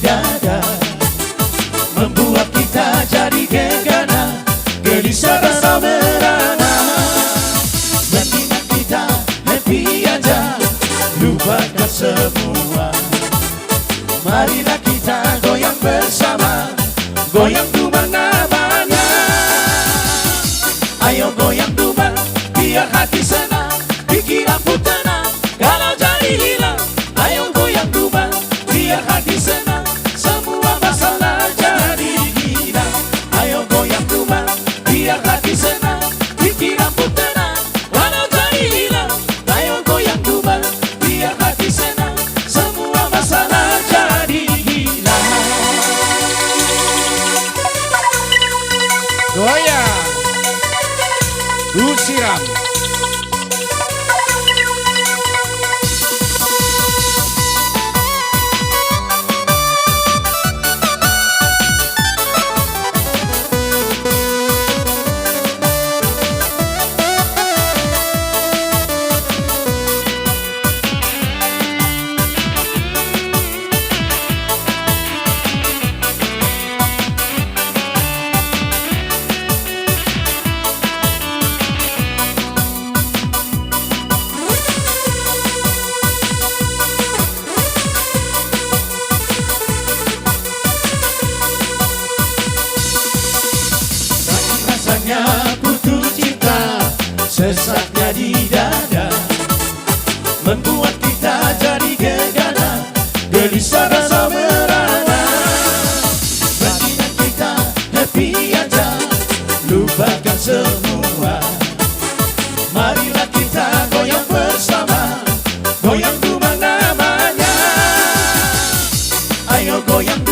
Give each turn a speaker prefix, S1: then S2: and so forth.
S1: dada, membuat kita jadi gegana, gelisah rasa merana. Mendingan kita happy aja, lupakan semua. Marilah kita goyang bersama, goyang tumbang namanya. Ayo goyang tumbang, biar hati senang, pikiran pun tenang, kalau jadi hilang. Ayo goyang tumbang, biar hati senang, semua masalah jadi hilang. Ayo goyang tumbang, biar hati senang, pikiran pun tenang, kalau jadi hilang. Ayo goyang tumbang, biar hati senang, semua masalah jadi hilang.
S2: Goyang Usiram.
S1: Putus cinta sesaknya di dada, membuat kita jadi gegana, gelisah rasa merana. Mendingan kita happy aja, lupakan semua. Marilah kita goyang bersama, goyang tumbang namanya. Ayo goyang